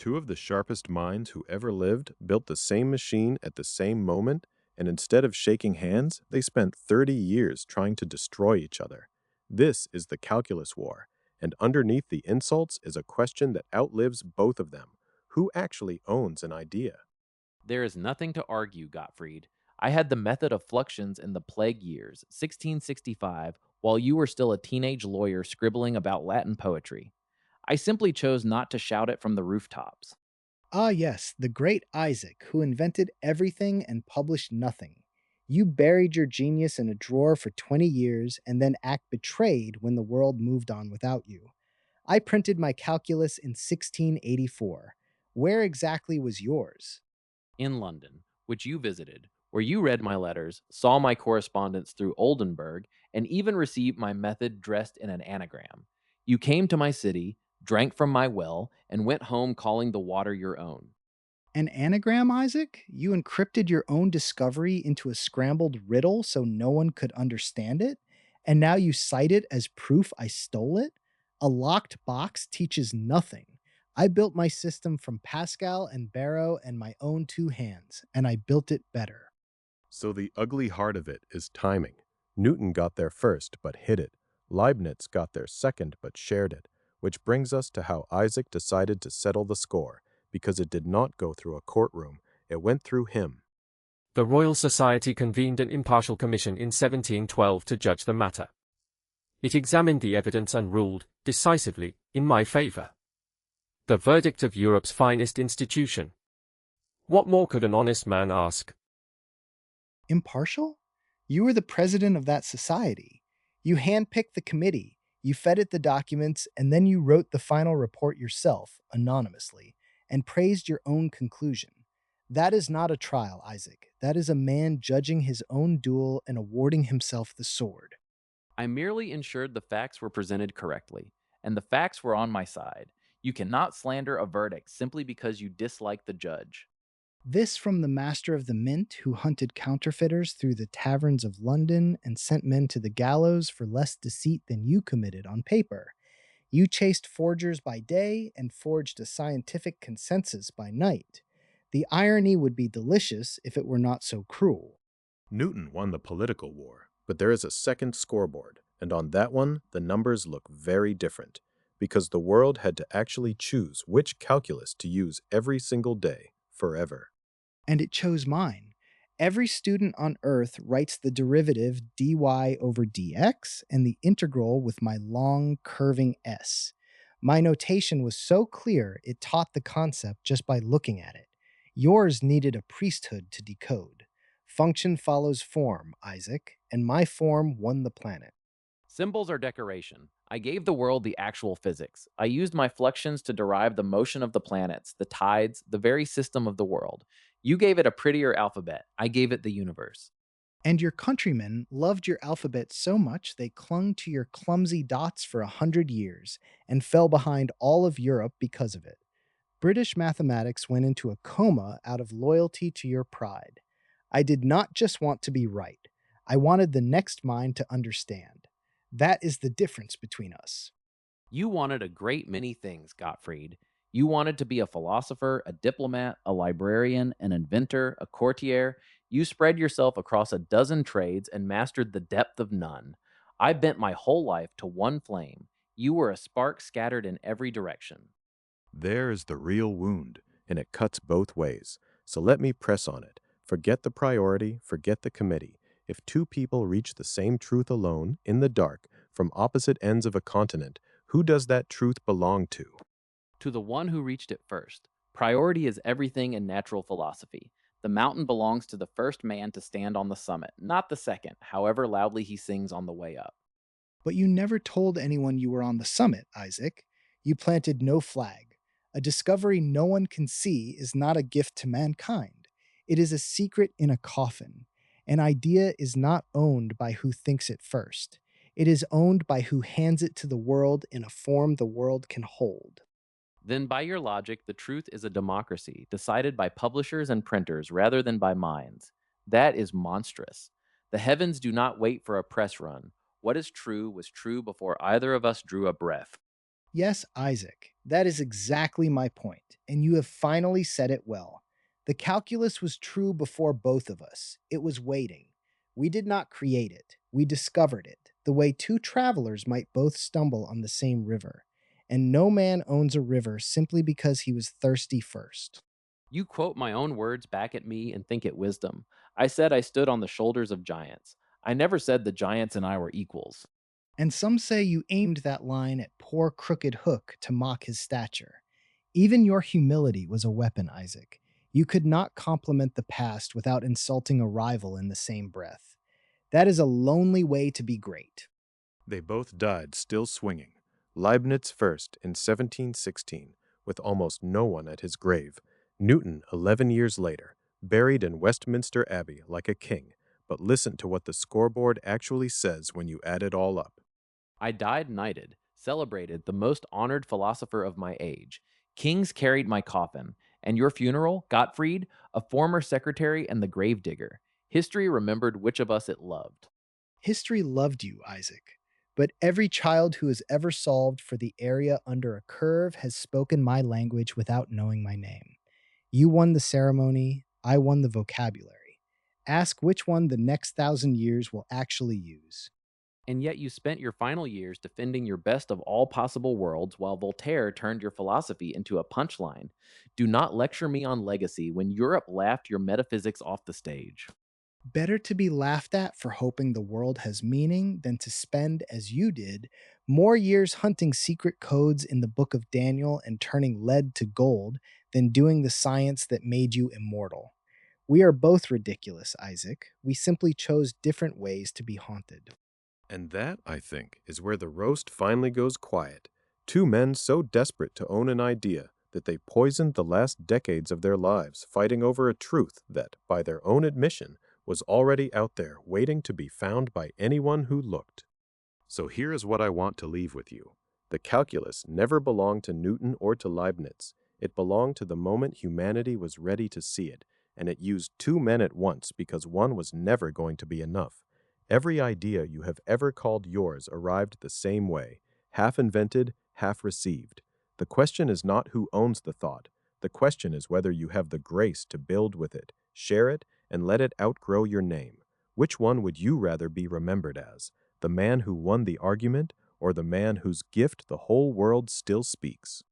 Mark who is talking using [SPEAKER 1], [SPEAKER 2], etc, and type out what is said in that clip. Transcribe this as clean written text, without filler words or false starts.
[SPEAKER 1] Two of the sharpest minds who ever lived built the same machine at the same moment, and instead of shaking hands, they spent 30 years trying to destroy each other. This is the calculus war, and underneath the insults is a question that outlives both of them. Who actually owns an idea?
[SPEAKER 2] There is nothing to argue, Gottfried. I had the method of fluxions in the plague years, 1665, while you were still a teenage lawyer scribbling about Latin poetry. I simply chose not to shout it from the rooftops.
[SPEAKER 3] Ah, yes, the great Isaac, who invented everything and published nothing. You buried your genius in a drawer for 20 years and then act betrayed when the world moved on without you. I printed my calculus in 1684. Where exactly was yours?
[SPEAKER 2] In London, which you visited, where you read my letters, saw my correspondence through Oldenburg, and even received my method dressed in an anagram. You came to my city, drank from my well, and went home calling the water your own.
[SPEAKER 3] An anagram, Isaac? You encrypted your own discovery into a scrambled riddle so no one could understand it? And now you cite it as proof I stole it? A locked box teaches nothing. I built my system from Pascal and Barrow and my own two hands, and I built it better.
[SPEAKER 1] So the ugly heart of it is timing. Newton got there first but hid it. Leibniz got there second but shared it, which brings us to how Isaac decided to settle the score, because it did not go through a courtroom, it went through him.
[SPEAKER 4] The Royal Society convened an impartial commission in 1712 to judge the matter. It examined the evidence and ruled, decisively, in my favor. The verdict of Europe's finest institution. What more could an honest man ask?
[SPEAKER 3] Impartial? You were the president of that society. You handpicked the committee, you fed it the documents, and then you wrote the final report yourself, anonymously, and praised your own conclusion. That is not a trial, Isaac. That is a man judging his own duel and awarding himself the sword.
[SPEAKER 2] I merely ensured the facts were presented correctly, and the facts were on my side. You cannot slander a verdict simply because you dislike the judge.
[SPEAKER 3] This from the master of the mint who hunted counterfeiters through the taverns of London and sent men to the gallows for less deceit than you committed on paper. You chased forgers by day and forged a scientific consensus by night. The irony would be delicious if it were not so cruel.
[SPEAKER 1] Newton won the political war, but there is a second scoreboard, and on that one, the numbers look very different, because the world had to actually choose which calculus to use every single day, forever.
[SPEAKER 3] And it chose mine. Every student on Earth writes the derivative dy over dx and the integral with my long, curving s. My notation was so clear it taught the concept just by looking at it. Yours needed a priesthood to decode. Function follows form, Isaac, and my form won the planet.
[SPEAKER 2] Symbols are decoration. I gave the world the actual physics. I used my fluxions to derive the motion of the planets, the tides, the very system of the world. You gave it a prettier alphabet. I gave it the universe.
[SPEAKER 3] And your countrymen loved your alphabet so much they clung to your clumsy dots for 100 years and fell behind all of Europe because of it. British mathematics went into a coma out of loyalty to your pride. I did not just want to be right, I wanted the next mind to understand. That is the difference between us.
[SPEAKER 2] You wanted a great many things, Gottfried. You wanted to be a philosopher, a diplomat, a librarian, an inventor, a courtier. You spread yourself across a dozen trades and mastered the depth of none. I bent my whole life to one flame. You were a spark scattered in every direction.
[SPEAKER 1] There is the real wound, and it cuts both ways. So let me press on it. Forget the priority, forget the committee. If two people reach the same truth alone, in the dark, from opposite ends of a continent, who does that truth belong to?
[SPEAKER 2] To the one who reached it first. Priority is everything in natural philosophy. The mountain belongs to the first man to stand on the summit, not the second, however loudly he sings on the way up.
[SPEAKER 3] But you never told anyone you were on the summit, Isaac. You planted no flag. A discovery no one can see is not a gift to mankind. It is a secret in a coffin. An idea is not owned by who thinks it first. It is owned by who hands it to the world in a form the world can hold.
[SPEAKER 2] Then, by your logic, the truth is a democracy, decided by publishers and printers rather than by minds. That is monstrous. The heavens do not wait for a press run. What is true was true before either of us drew a breath.
[SPEAKER 3] Yes, Isaac, That is exactly my point, and you have finally said it well. The calculus was true before both of us. It was waiting. We did not create it, we discovered it, the way two travelers might both stumble on the same river. And no man owns a river simply because he was thirsty first.
[SPEAKER 2] You quote my own words back at me and think it wisdom. I said I stood on the shoulders of giants. I never said the giants and I were equals.
[SPEAKER 3] And some say you aimed that line at poor crooked Hook to mock his stature. Even your humility was a weapon, Isaac. You could not compliment the past without insulting a rival in the same breath. That is a lonely way to be great.
[SPEAKER 1] They both died still swinging. Leibniz first in 1716, with almost no one at his grave. Newton 11 years later, buried in Westminster Abbey like a king. But listen to what the scoreboard actually says when you add it all up.
[SPEAKER 2] I died knighted, celebrated, the most honored philosopher of my age. Kings carried my coffin, and your funeral, Gottfried, a former secretary and the gravedigger. History remembered which of us it loved.
[SPEAKER 3] History loved you, Isaac. But every child who has ever solved for the area under a curve has spoken my language without knowing my name. You won the ceremony, I won the vocabulary. Ask which one the next 1,000 years will actually use.
[SPEAKER 2] And yet you spent your final years defending your best of all possible worlds while Voltaire turned your philosophy into a punchline. Do not lecture me on legacy when Europe laughed your metaphysics off the stage.
[SPEAKER 3] Better to be laughed at for hoping the world has meaning than to spend, as you did, more years hunting secret codes in the book of Daniel and turning lead to gold than doing the science that made you immortal. We are both ridiculous, Isaac. We simply chose different ways to be haunted.
[SPEAKER 1] And that, I think, is where the roast finally goes quiet. Two men so desperate to own an idea that they poisoned the last decades of their lives fighting over a truth that, by their own admission, was already out there waiting to be found by anyone who looked. So here is what I want to leave with you. The calculus never belonged to Newton or to Leibniz. It belonged to the moment humanity was ready to see it, and it used two men at once because one was never going to be enough. Every idea you have ever called yours arrived the same way, half invented, half received. The question is not who owns the thought. The question is whether you have the grace to build with it, share it, and let it outgrow your name. Which one would you rather be remembered as? The man who won the argument, or the man whose gift the whole world still speaks?